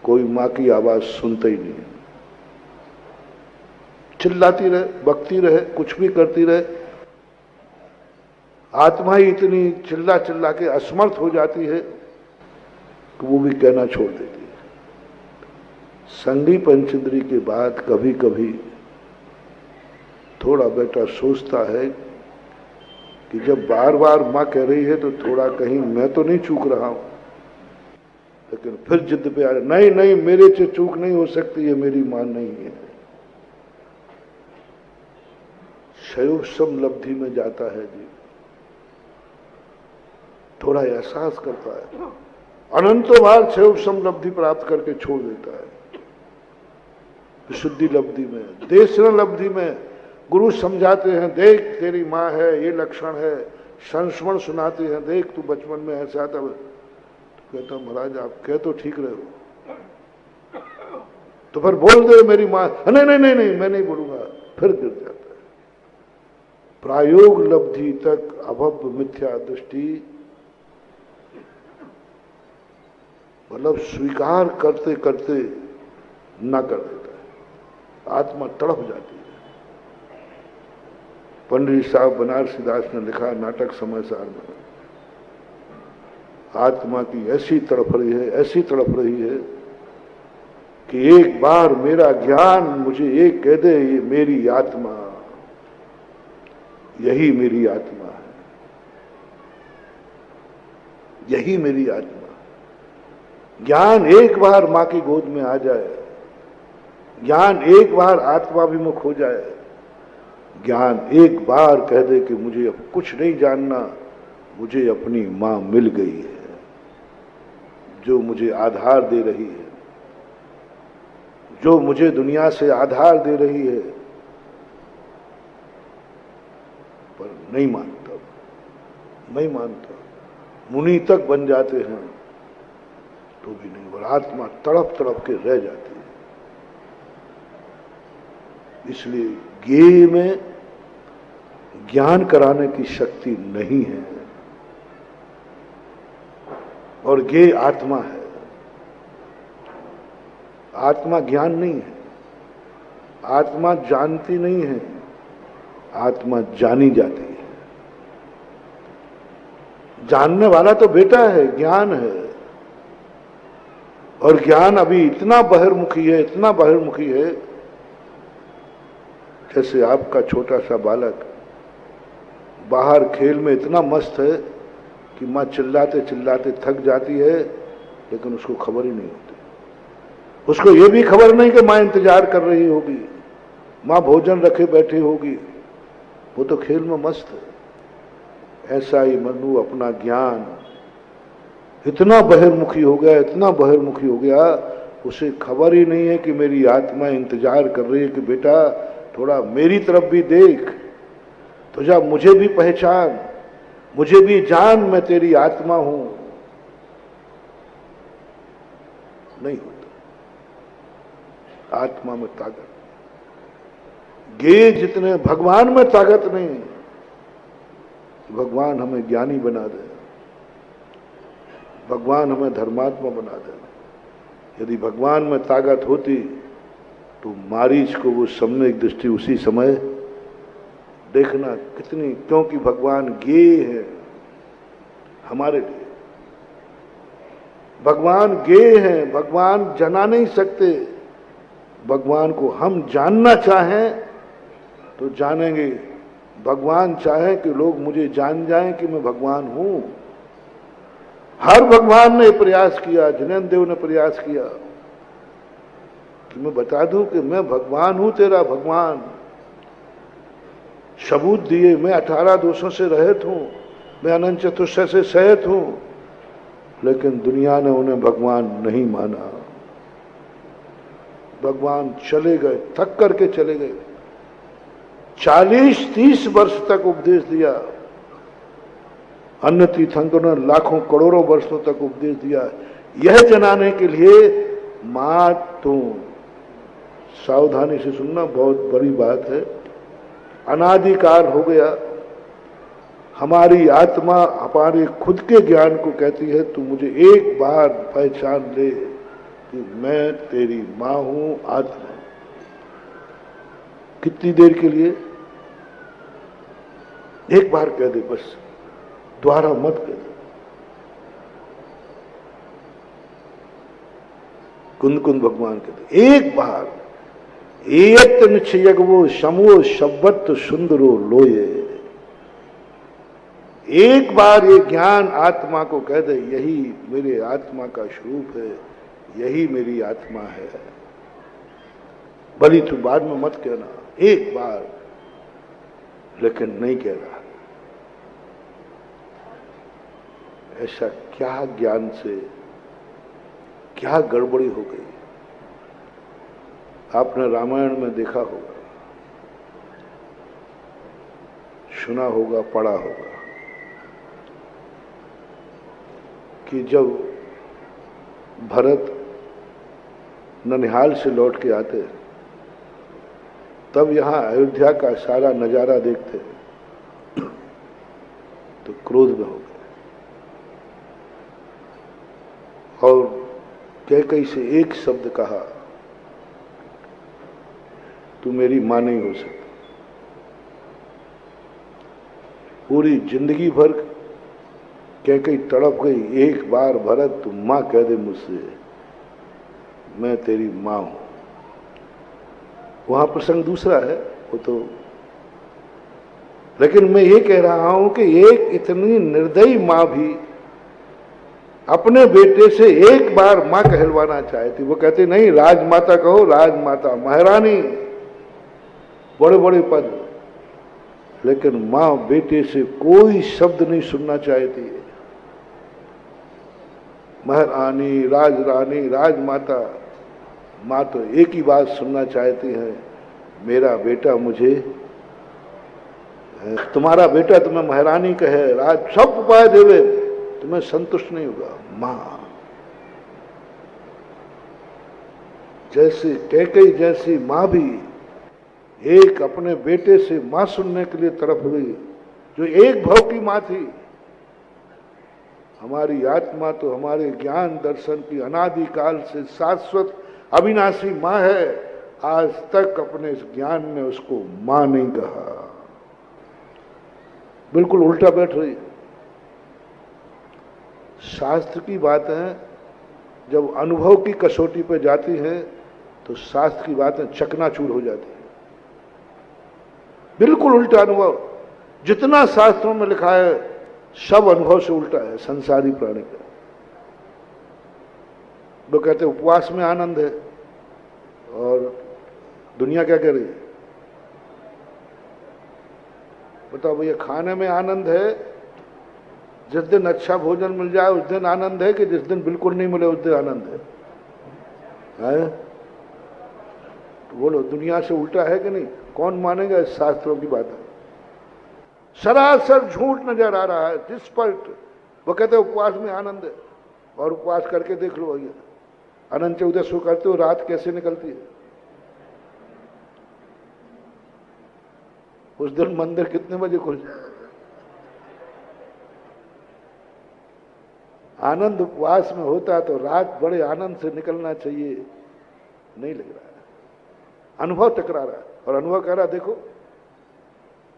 कोई मां की आवाज सुनता ही नहीं है। चिल्लाती रहे, बकती रहे, कुछ भी करती रहे, आत्मा ही इतनी चिल्ला चिल्ला के असमर्थ हो जाती है कि वो भी कहना छोड़ देती है। संगी पंचेंद्रिय के बाद कभी कभी थोड़ा बेटा सोचता है कि जब बार बार माँ कह रही है तो थोड़ा कहीं मैं तो नहीं चूक रहा हूं, लेकिन फिर जिद पे आ रहा, नहीं नहीं मेरे से चूक नहीं हो सकती, ये मेरी माँ नहीं है। शैव समलब्धि में जाता है जी, थोड़ा एहसास करता है, अनंतों बार शैव समलब्धि प्राप्त करके छोड़ देता है। विशुद्धि लब्धि में, देशना लब्धि में गुरु समझाते हैं, देख तेरी माँ है, ये लक्षण है, संस्मरण सुनाते हैं, देख तू बचपन में ऐसा था। तो कहता महाराज आप कह तो ठीक रहे हो, तो फिर बोल दे मेरी माँ, नहीं नहीं नहीं नहीं मैं नहीं बोलूंगा, फिर गिर जाता है। प्रायोग लब्धि तक अभव मिथ्या दृष्टि, मतलब स्वीकार करते करते न कर देता है, आत्मा तड़प जाती है। पंडित साहब बनारसी दास ने लिखा नाटक समय सार में, आत्मा की ऐसी तड़प रही है, ऐसी तड़प रही है कि एक बार मेरा ज्ञान मुझे ये कह दे, ये मेरी आत्मा, यही मेरी आत्मा है, यही मेरी आत्मा। ज्ञान एक बार मां की गोद में आ जाए, ज्ञान एक बार आत्माभिमुख हो जाए, ज्ञान एक बार कह दे कि मुझे अब कुछ नहीं जानना, मुझे अपनी मां मिल गई है जो मुझे आधार दे रही है, जो मुझे दुनिया से आधार दे रही है, पर नहीं मानता, नहीं मानता। मुनि तक बन जाते हैं तो भी नहीं, और आत्मा तड़प तड़प के रह जाती है। इसलिए ज्ञेय में ज्ञान कराने की शक्ति नहीं है, और ज्ञेय आत्मा है। आत्मा ज्ञान नहीं है, आत्मा जानती नहीं है, आत्मा जानी जाती है। जानने वाला तो बेटा है, ज्ञान है, और ज्ञान अभी इतना बहिर्मुखी है, इतना बहिर्मुखी है, जैसे आपका छोटा सा बालक बाहर खेल में इतना मस्त है कि माँ चिल्लाते चिल्लाते थक जाती है, लेकिन उसको खबर ही नहीं होती। उसको ये भी खबर नहीं कि माँ इंतजार कर रही होगी, माँ भोजन रखे बैठी होगी, वो तो खेल में मस्त है। ऐसा ही मनु अपना ज्ञान इतना बहिर्मुखी हो गया, इतना बहिर्मुखी हो गया, उसे खबर ही नहीं है कि मेरी आत्मा इंतजार कर रही है कि बेटा थोड़ा मेरी तरफ भी देख, तुझा मुझे भी पहचान, मुझे भी जान, मैं तेरी आत्मा हूं। नहीं होता आत्मा में ताकत, ज्ञेय जितने भगवान में ताकत नहीं। भगवान हमें ज्ञानी बना दे, भगवान हमें धर्मात्मा बना दे। यदि भगवान में ताकत होती तो मारीच को वो सम्यक दृष्टि उसी समय देखना कितनी, क्योंकि भगवान ज्ञेय है हमारे लिए। भगवान ज्ञेय है, भगवान जना नहीं सकते। भगवान को हम जानना चाहें तो जानेंगे, भगवान चाहे कि लोग मुझे जान जाएं कि मैं भगवान हूं। हर भगवान ने प्रयास किया, जैनदेव देव ने प्रयास किया कि मैं बता दूं कि मैं भगवान हूं, तेरा भगवान। सबूत दिए, मैं 18 दोषों से रहित हूं, मैं अनंत चतुष्टय से सहित हूं, लेकिन दुनिया ने उन्हें भगवान नहीं माना। भगवान चले गए, थक करके चले गए। 40-30 वर्ष तक उपदेश दिया, अन्य तीर्थंकरों ने लाखों करोड़ों वर्षों तक उपदेश दिया, यह जनाने के लिए मां तुम सावधानी से सुनना, बहुत बड़ी बात है। अनादिकाल हो गया, हमारी आत्मा हमारे खुद के ज्ञान को कहती है तू मुझे एक बार पहचान ले कि मैं तेरी मां हूं, आत्मा। कितनी देर के लिए? एक बार कह दे बस, द्वारा मत कह दे। कुंद कुंद भगवान कहते एक बार, एयत निश्चय वो समो शब्बत सुंदरो लोये। एक बार ये ज्ञान आत्मा को कह दे, यही मेरे आत्मा का स्वरूप है, यही मेरी आत्मा है, भली तू बाद में मत कहना, एक बार, लेकिन नहीं कह रहा। ऐसा क्या ज्ञान से क्या गड़बड़ी हो गई। आपने रामायण में देखा होगा, सुना होगा, पढ़ा होगा कि जब भरत ननिहाल से लौट के आते तब यहां अयोध्या का सारा नजारा देखते तो क्रोध में हो गए और कैकेयी से एक शब्द कहा, तू मेरी मां नहीं हो सकती। पूरी जिंदगी भर कैकेयी तड़प गई, एक बार भरत तू मां कह दे मुझसे, मैं तेरी मां हूं। वहां प्रसंग दूसरा है वो तो, लेकिन मैं ये कह रहा हूं कि एक इतनी निर्दयी मां भी अपने बेटे से एक बार मां कहलवाना चाहती। वो कहती नहीं, राजमाता कहो, राजमाता, महारानी, बड़े बड़े पद, लेकिन मां बेटे से कोई शब्द नहीं सुनना चाहती। महारानी, राजरानी, राजमाता, मां तो एक ही बात सुनना चाहती है, मेरा बेटा मुझे, तुम्हारा बेटा तुम्हें महारानी कहे, राज सब उपाय देवे, तुम्हें संतुष्ट नहीं होगा। मां जैसे कैकेयी जैसी मां भी एक अपने बेटे से मां सुनने के लिए तड़प गई, जो एक भाव की मां थी। हमारी आत्मा तो हमारे ज्ञान दर्शन की अनादिकाल से शाश्वत अविनाशी मां है, आज तक अपने इस ज्ञान ने उसको मां नहीं कहा, बिल्कुल उल्टा बैठ रही। शास्त्र की बातें जब अनुभव की कसौटी पर जाती हैं तो शास्त्र की बातें चकनाचूर हो जाती हैं, बिल्कुल उल्टा अनुभव। जितना शास्त्रों में लिखा है सब अनुभव से उल्टा है संसारी प्राणी का। वो कहते हैं उपवास में आनंद है, और दुनिया क्या कह रही है? बताओ भैया, खाने में आनंद है, जिस दिन अच्छा भोजन मिल जाए उस दिन आनंद है, कि जिस दिन बिल्कुल नहीं मिले उस दिन आनंद है? तो बोलो, दुनिया से उल्टा है कि नहीं? कौन मानेगा इस शास्त्रों की बात? सरासर झूठ नजर आ रहा है, डिस्पल्ट। वो कहते हैं उपवास में आनंद है, और उपवास करके देख लो भैया, अनंत चौदसवीं करते हो, रात कैसे निकलती है? उस दिन मंदिर कितने बजे खुल जाए? आनंद उपवास में होता तो रात बड़े आनंद से निकलना चाहिए, नहीं लग रहा है। अनुभव टकरा रहा है, और अनुभव कह रहा है देखो,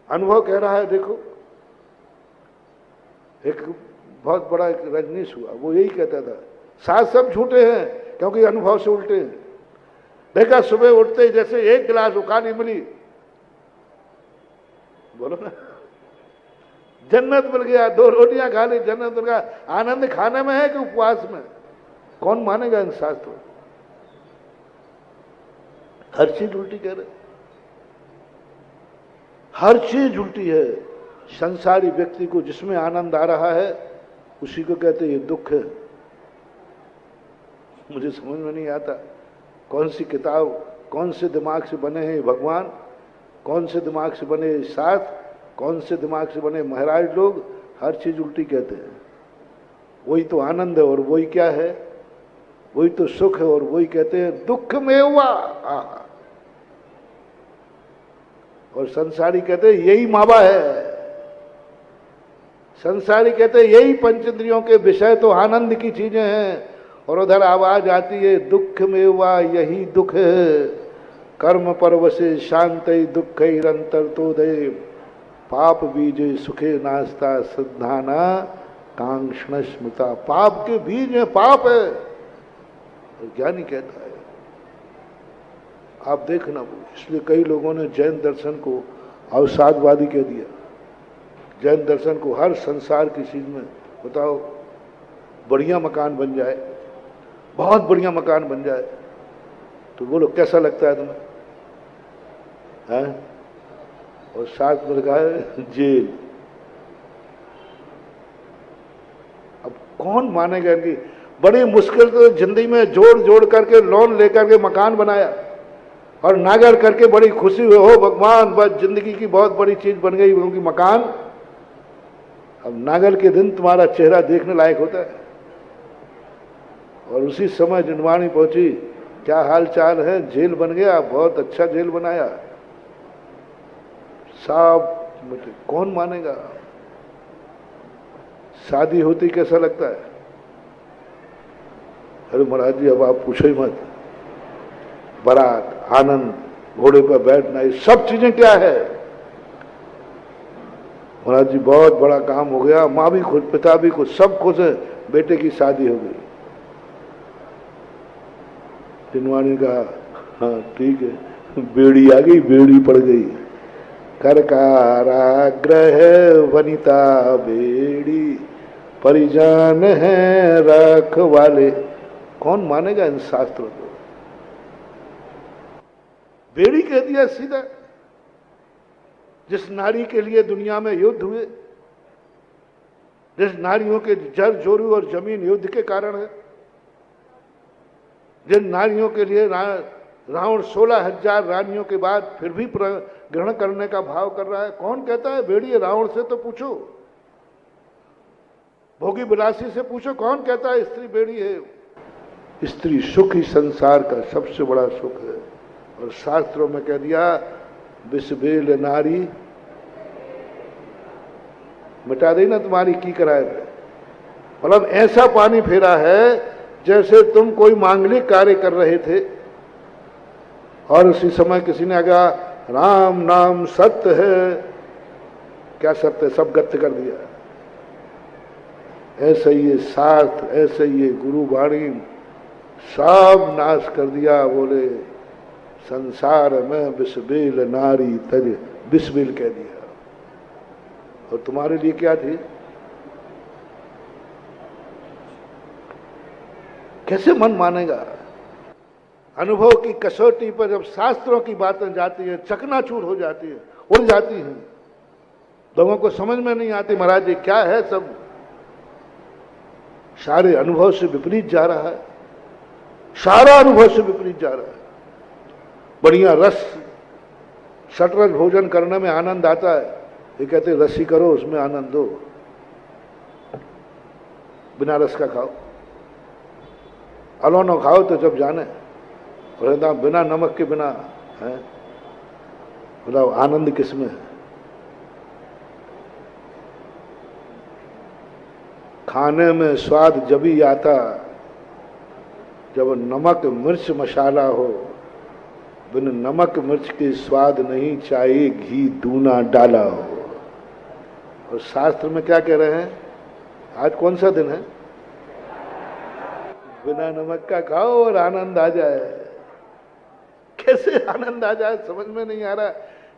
अनुभव कह रहा है देखो। एक बहुत बड़ा एक रजनीश हुआ, वो यही कहता था, साथ सब झूठे हैं क्योंकि अनुभव से उल्टे हैं। देखा, सुबह उठते ही जैसे एक गिलास उखानी मिली, बोलो ना, जन्नत मिल गया, 2 रोटियां खा ली, जन्नत मिल गया। आनंद खाने में है कि उपवास में? कौन मानेगा इन शास्त्रों? हर चीज उल्टी कह रहे, हर चीज उल्टी है। संसारी व्यक्ति को जिसमें आनंद आ रहा है उसी को कहते ये दुख है। मुझे समझ में नहीं आता कौन सी किताब, कौन से दिमाग से बने हैं भगवान, कौन से दिमाग से बने शास्त्र, कौन से दिमाग से बने महाराज लोग, हर चीज उल्टी कहते हैं। वही तो आनंद है और वही क्या है, वही तो सुख है, और वही कहते हैं दुख में हुआ। और संसारी कहते हैं यही मावा है। संसारी कहते हैं यही पंचेंद्रियों के विषय तो आनंद की चीजें हैं, और उधर आवाज आती है दुख में हुआ, यही दुख है। कर्म परवशे शांत दुख अंतर तो दे, पाप बीज सुखे नास्ता श्रद्धाना कांक्षण स्मृता। पाप के बीज में पाप है, और ज्ञानी कहता है आप देखना। इसलिए कई लोगों ने जैन दर्शन को अवसादवादी कह दिया, जैन दर्शन को हर संसार की चीज में बताओ बढ़िया मकान बन जाए, बहुत बढ़िया मकान बन जाए तो बोलो कैसा लगता है तुम्हें? हैं? और साथ में लिखा है जेल। अब कौन मानेगा इनकी? बड़ी मुश्किल से जिंदगी में जोड़ जोड़ करके लोन लेकर के मकान बनाया और नागर करके बड़ी खुशी हुई, हो भगवान बस जिंदगी की बहुत बड़ी चीज बन गई क्योंकि मकान। अब नागर के दिन तुम्हारा चेहरा देखने लायक होता है और उसी समय जिनवाणी पहुंची, क्या हाल चाल है? जेल बन गया, बहुत अच्छा जेल बनाया। साहब कौन मानेगा? शादी होती कैसा लगता है? अरे महाराज जी अब आप पूछो ही मत। बारात, आनंद, घोड़े पर बैठना, ये सब चीजें क्या है? महाराज जी बहुत बड़ा काम हो गया, माँ भी खुश, पिता भी खुश, सब खुश है, बेटे की शादी हो गई। जिनवाणी कहा हाँ ठीक है, बेड़ी आ गई, बेड़ी पड़ गई। कर काराग्रह वनिता बेड़ी, परिजान है रखवाले। कौन मानेगा इन शास्त्रों को? बेड़ी कह दिया सीधा। जिस नारी के लिए दुनिया में युद्ध हुए, जिस नारियों के जर जोरू और जमीन युद्ध के कारण है, जिन नारियों के लिए रावण 16,000 रानियों के बाद फिर भी ग्रहण करने का भाव कर रहा है, कौन कहता है बेड़ी है? रावण से तो पूछो, भोगी विलासी से पूछो, कौन कहता है स्त्री बेड़ी है? स्त्री सुख ही संसार का सबसे बड़ा सुख है। और शास्त्रों में कह दिया बिस्बेल नारी मिटा दी ना तुम्हारी की कराए थे। मतलब ऐसा पानी फेरा है जैसे तुम कोई मांगलिक कार्य कर रहे थे और उसी समय किसी ने कहा राम नाम सत्य है। क्या सत्य? सब गत्य कर दिया। ऐसे ही ये शास्त्र, ऐसे ही ये गुरु वाणी सब नाश कर दिया। बोले संसार में बिस्बेल नारी तज, बिस्बेल कह दिया। और तुम्हारे लिए क्या थी? कैसे मन मानेगा? अनुभव की कसौटी पर जब शास्त्रों की बातें जाती है, चकनाचूर हो जाती है, उड़ जाती हैं, लोगों को समझ में नहीं आती महाराज जी क्या है। सब सारे अनुभव से विपरीत जा रहा है, सारा अनुभव से विपरीत जा रहा है। बढ़िया रस सटरस भोजन करने में आनंद आता है, ये कहते रसी करो उसमें आनंद दो, बिना रस का खाओ। अलोनो खाओ तो जब जाने, और बिना नमक के बिना है, मतलब आनंद किसमें है? खाने में स्वाद जब ही आता जब नमक मिर्च मसाला हो। बिन नमक मिर्च के स्वाद नहीं, चाहिए घी दूना डाला हो। और शास्त्र में क्या कह रहे हैं? आज कौन सा दिन है? बिना नमक का खाओ और आनंद आ जाए। कैसे आनंद आ जाए समझ में नहीं आ रहा।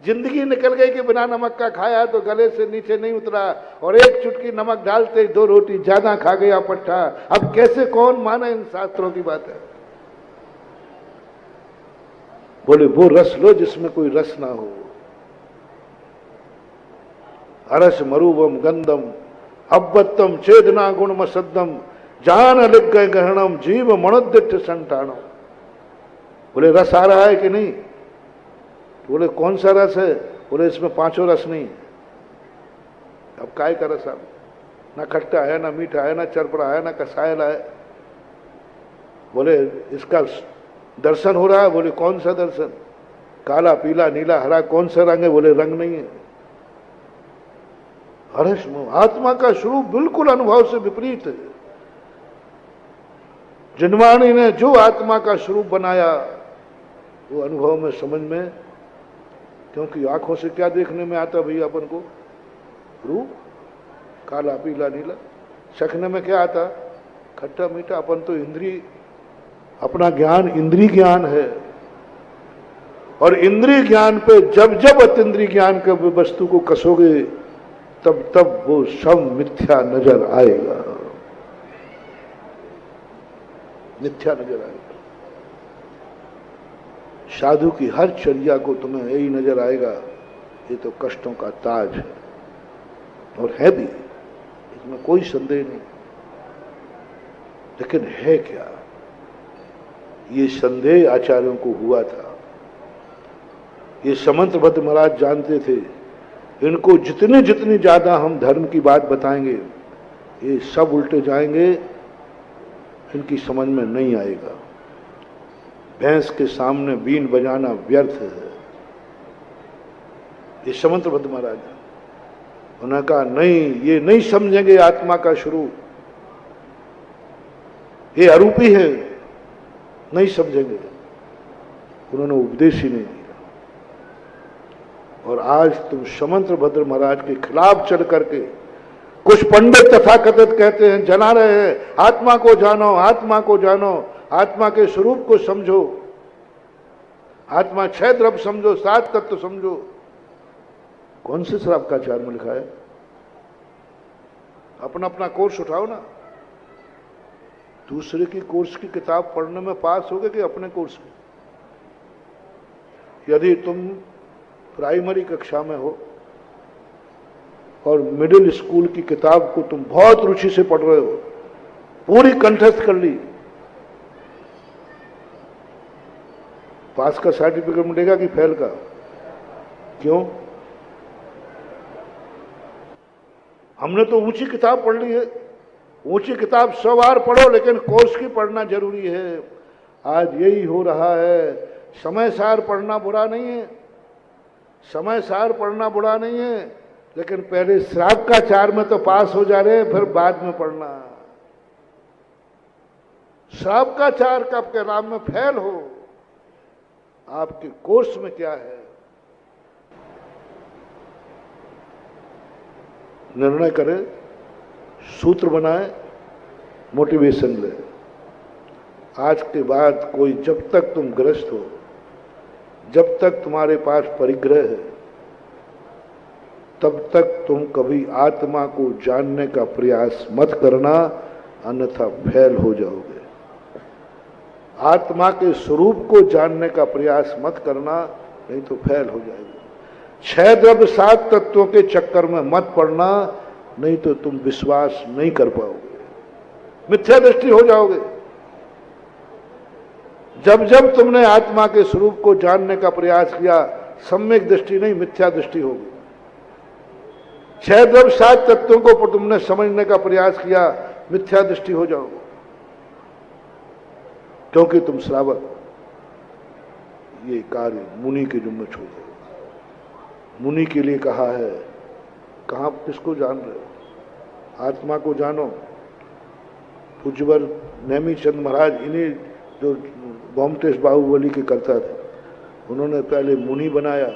जिंदगी निकल गई कि बिना नमक का खाया तो गले से नीचे नहीं उतरा, और एक चुटकी नमक डालते ही 2 रोटी ज्यादा खा गया पट्टा। अब कैसे कौन माने इन शास्त्रों की बात है? बोले वो रस लो जिसमें कोई रस ना हो। अरस मरूवम गंधम अब्बत्तम चेदना गुण मसद्दम जान लिख गए गहणम जीव मणोदित संताणम। बोले रस आ रहा है कि नहीं? बोले कौन सा रस है? बोले इसमें 5 रस नहीं। अब काय का रस? ना खट्टा है, ना मीठा है, ना चरपड़ा है, ना कसायला है। बोले इसका दर्शन हो रहा है। बोले कौन सा दर्शन? काला पीला नीला हरा कौन सा रंग है? बोले रंग नहीं है। हर्ष आत्मा का स्वरूप बिल्कुल अनुभव से विपरीत है। जिनवाणी ने जो आत्मा का स्वरूप बनाया वो अनुभव में समझ में, क्योंकि आंखों से क्या देखने में आता भैया अपन को? रूप, काला पीला नीला। चखने में क्या आता? खट्टा मीठा। अपन तो इंद्रिय, अपना ज्ञान इंद्रिय ज्ञान है, और इंद्रिय ज्ञान पे जब जब अतीन्द्रिय ज्ञान के वस्तु को कसोगे तब तब वो सब मिथ्या नजर आएगा, मिथ्या नजर आएगा। साधु की हर चर्या को तुम्हें यही नजर आएगा, ये तो कष्टों का ताज है, और है भी, इसमें कोई संदेह नहीं। लेकिन है क्या? ये संदेह आचार्यों को हुआ था। ये समंतभद्र महाराज जानते थे, इनको जितनी जितनी ज्यादा हम धर्म की बात बताएंगे, ये सब उल्टे जाएंगे, इनकी समझ में नहीं आएगा। भैंस के सामने बीन बजाना व्यर्थ है। ये समंतभद्र महाराज, उन्होंने कहा नहीं, ये नहीं समझेंगे आत्मा का स्वरूप, ये अरूपी है, नहीं समझेंगे। उन्होंने उपदेश ही नहीं दिया। और आज तुम समंतभद्र महाराज के खिलाफ चल करके कुछ पंडित तथाकथित कहते हैं, जना रहे हैं, आत्मा को जानो, आत्मा को जानो, आत्मा के स्वरूप को समझो, आत्मा 6 द्रव्य समझो, 7 तत्व समझो। कौन से श्रावकाचार में लिखा है? अपना अपना कोर्स उठाओ ना। दूसरे की कोर्स की किताब पढ़ने में पास होगे कि अपने कोर्स में? यदि तुम प्राइमरी कक्षा में हो और मिडिल स्कूल की किताब को तुम बहुत रुचि से पढ़ रहे हो, पूरी कंठस्थ कर ली, पास का सर्टिफिकेट मिलेगा कि फेल का? क्यों? हमने तो ऊंची किताब पढ़ ली है। ऊंची किताब 100 बार पढ़ो, लेकिन कोर्स की पढ़ना जरूरी है। आज यही हो रहा है। समय सार पढ़ना बुरा नहीं है, समय सार पढ़ना बुरा नहीं है, लेकिन पहले श्रावकाचार में तो पास हो जा रहे हैं, फिर बाद में पढ़ना। श्रावकाचार का आपके नाम में फेल हो, आपके कोर्स में क्या है? निर्णय करें, सूत्र बनाए, मोटिवेशन ले। आज के बाद कोई, जब तक तुम ग्रस्त हो, जब तक तुम्हारे पास परिग्रह है, तब तक तुम कभी आत्मा को जानने का प्रयास मत करना, अन्यथा फेल हो जाओगे। आत्मा के स्वरूप को जानने का प्रयास मत करना, नहीं तो फेल हो जाएगा। 6 द्रव्य 7 तत्वों के चक्कर में मत पड़ना, नहीं तो तुम विश्वास नहीं कर पाओगे, मिथ्या दृष्टि हो जाओगे। जब जब तुमने आत्मा के स्वरूप को जानने का प्रयास किया, सम्यक दृष्टि नहीं, मिथ्या दृष्टि होगी। 6 द्रव्य 7 तत्वों को तुमने समझने का प्रयास किया, मिथ्या दृष्टि हो जाओगे, क्योंकि तुम श्रावक हो। ये कार्य मुनि के जुम्मे छोड़ दो। मुनि के लिए कहा है, कहाँ किसको जान रहे हो? आत्मा को जानो। पूज्यवर नेमी चंद महाराज, इन्हीं जो गोमटेश बाहुबली के करता थे, उन्होंने पहले मुनि बनाया,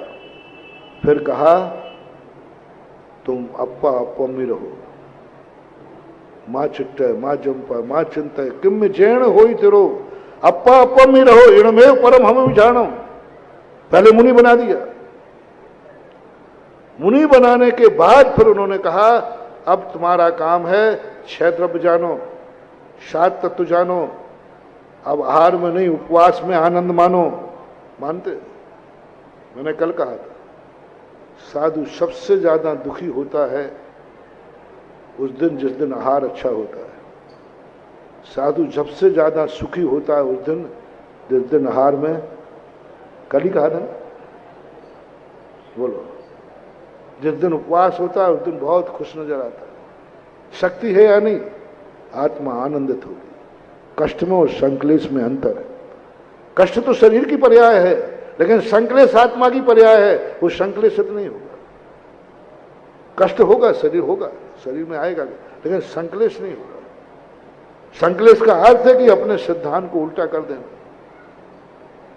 फिर कहा तुम अप्पा अप्पा में रहो, माँ चिट्ट माँ जंपा माँ चिंता किम में जैन हो तेरो, अप्पा अप्पा में रहो, इणमेव परम हम जानो। पहले मुनि बना दिया। मुनि बनाने के बाद फिर उन्होंने कहा, अब तुम्हारा काम है 6 द्रव्य जानो, 7 तत्व जानो, अब आहार में नहीं, उपवास में आनंद मानो। मानते? मैंने कल कहा था, साधु सबसे ज्यादा दुखी होता है उस दिन जिस दिन आहार अच्छा होता है। साधु सबसे ज्यादा सुखी होता है उस दिन जिस दिन आहार में, कल ही कहा था ना, बोलो, जिस दिन उपवास होता है उस दिन बहुत खुश नजर आता है। शक्ति है या नहीं? आत्मा आनंदित होगी। कष्ट में और संक्लेश में अंतर है। कष्ट तो शरीर की पर्याय है, लेकिन संक्लेश आत्मा की पर्याय है। वो संक्लेशित नहीं होगा। कष्ट होगा, शरीर होगा, शरीर में आएगा, लेकिन संक्लेश नहीं होगा। संक्लेश का अर्थ है कि अपने सिद्धांत को उल्टा कर देना।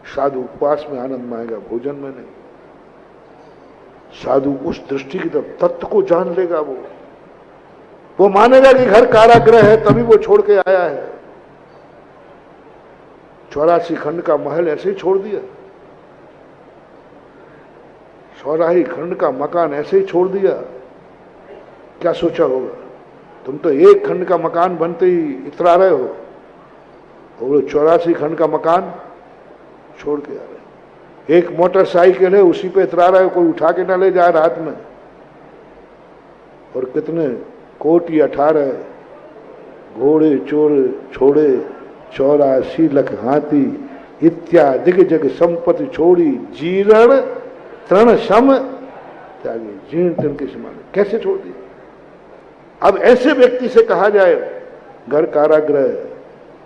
साधु उपवास में आनंद माएगा, भोजन में नहीं। साधु उस दृष्टि की तरफ तत्व को जान लेगा। वो मानेगा कि घर कारागृह है, तभी वो छोड़ के आया है। 84 खंड का महल ऐसे ही छोड़ दिया, 84 खंड का मकान ऐसे ही छोड़ दिया, क्या सोचा होगा? तुम तो एक खंड का मकान बनते ही इतरा रहे हो, और वो 84 खंड का मकान छोड़ के आ रहे हो। एक मोटरसाइकिल है, उसी पे इतरा रहे हो, कोई उठा के ना ले जाए रात में। और कितने कोटि 18 घोड़े चोर छोड़े, 84 लाख हाथी इत्यादि जग संपत्ति छोड़ी, जीर्ण तृण सम त्यागी। जीर्ण तृण के समान कैसे छोड़ दी? अब ऐसे व्यक्ति से कहा जाए घर कारागृह,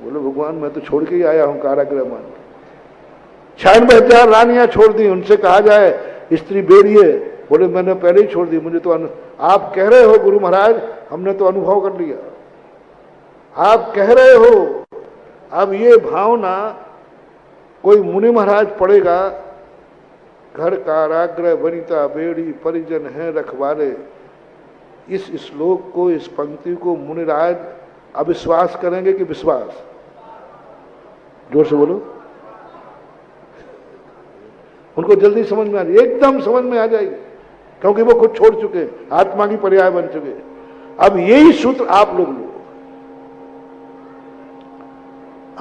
बोले भगवान मैं तो छोड़ के ही आया हूं कारागृह मान। 96,000 रानियां छोड़ दी, उनसे कहा जाए स्त्री बेड़िए, बोले मैंने पहले ही छोड़ दी, मुझे तो आप कह रहे हो गुरु महाराज हमने तो अनुभव कर लिया, आप कह रहे हो। अब ये भावना कोई मुनि महाराज पढ़ेगा, घर कारागृह वनिता बेड़ी परिजन है रखवाले, इस श्लोक को, इस पंक्ति को मुनिराज अविश्वास करेंगे कि विश्वास? जोर से बोलो। उनको जल्दी समझ में आ जाएगी, एकदम समझ में आ जाएगी, क्योंकि वो खुद छोड़ चुके, आत्मा की पर्याय बन चुके। अब यही सूत्र आप लोग लो।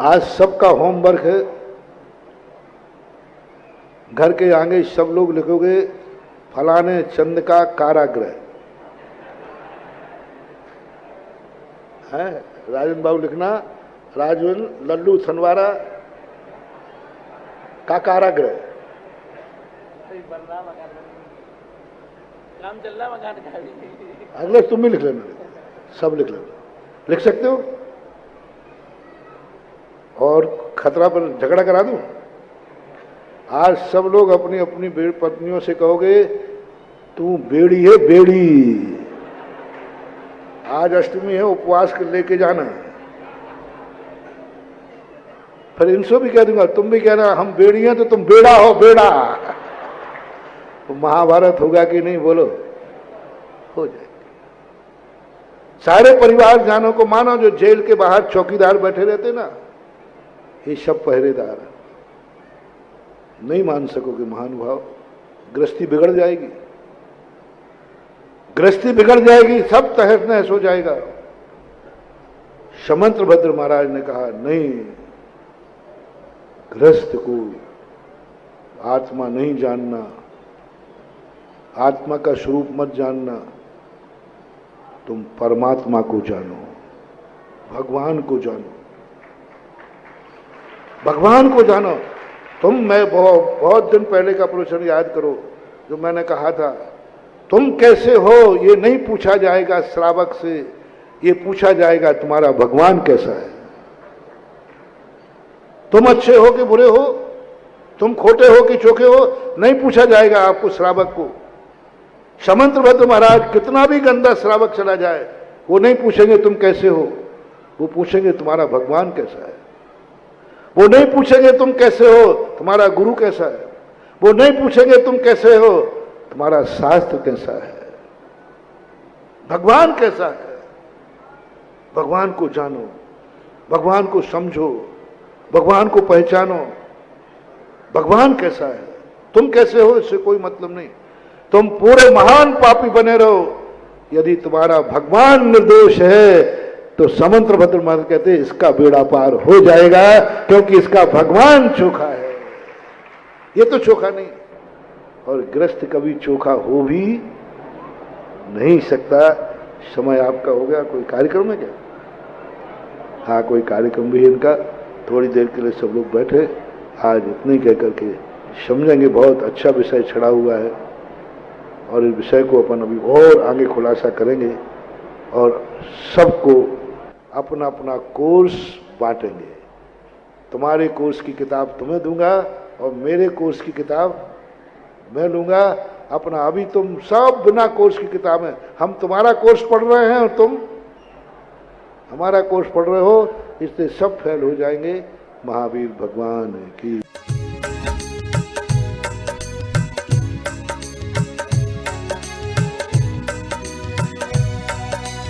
आज सबका होमवर्क है, घर के आगे सब लोग लिखोगे फलाने चंद का कारागृह है। राजन बाबू लिखना राजन लल्लू थनवारा का कारागृह। अगले तुम भी लिख लेना, सब लिख लेना, लिख सकते हो। और खतरा पर झगड़ा करा दूं? आज सब लोग अपनी अपनी पत्नियों से कहोगे तू बेड़ी है बेड़ी, आज अष्टमी है उपवास कर लेके जाना। फिर इनसे भी कह दूंगा, तुम भी कहना हम बेड़ी हैं तो तुम बेड़ा हो बेड़ा। तो महाभारत होगा कि नहीं बोलो? हो जाए। सारे परिवार जानों को मानो, जो जेल के बाहर चौकीदार बैठे रहते ना, ये सब पहरेदार। नहीं मान सकोगे महानुभाव, गृहस्थी बिगड़ जाएगी, गृहस्थी बिगड़ जाएगी, सब तहस नहस हो जाएगा। समंत्र भद्र महाराज ने कहा नहीं, गृहस्थ को आत्मा नहीं जानना, आत्मा का स्वरूप मत जानना, तुम परमात्मा को जानो, भगवान को जानो, भगवान को जानो। मैं बहुत दिन पहले का प्रवचन याद करो जो मैंने कहा था, तुम कैसे हो ये नहीं पूछा जाएगा श्रावक से, ये पूछा जाएगा तुम्हारा भगवान कैसा है। तुम अच्छे हो कि बुरे हो, तुम खोटे हो कि चोखे हो, नहीं पूछा जाएगा आपको श्रावक को। समंत्र भद्र महाराज कितना भी गंदा श्रावक चला जाए, वो नहीं पूछेंगे तुम कैसे हो, वो पूछेंगे तुम्हारा भगवान कैसा है। वो नहीं पूछेंगे तुम कैसे हो, तुम्हारा गुरु कैसा है। वो नहीं पूछेंगे तुम कैसे हो, तुम्हारा शास्त्र कैसा है, भगवान कैसा है। भगवान को जानो, भगवान को समझो, भगवान को पहचानो, भगवान कैसा है। तुम कैसे हो इससे कोई मतलब नहीं, तुम पूरे महान पापी बने रहो, यदि तुम्हारा भगवान निर्दोष है तो समंत्र भद्र महाराज कहते इसका बेड़ा पार हो जाएगा, क्योंकि इसका भगवान चोखा है, ये तो चोखा नहीं। और गृहस्थ कभी चोखा हो भी नहीं सकता। समय आपका हो गया, कोई कार्यक्रम है क्या? हाँ, कोई कार्यक्रम भी है इनका, थोड़ी देर के लिए सब लोग बैठे, आज इतनी कह करके समझेंगे। बहुत अच्छा विषय छड़ा हुआ है और इस विषय को अपन अभी और आगे खुलासा करेंगे और सबको अपना अपना कोर्स बांटेंगे। तुम्हारे कोर्स की किताब तुम्हें दूंगा और मेरे कोर्स की किताब मैं लूंगा अपना। अभी तुम सब बिना कोर्स की किताब है, हम तुम्हारा कोर्स पढ़ रहे हैं और तुम हमारा कोर्स पढ़ रहे हो, इससे सब फेल हो जाएंगे। महावीर भगवान की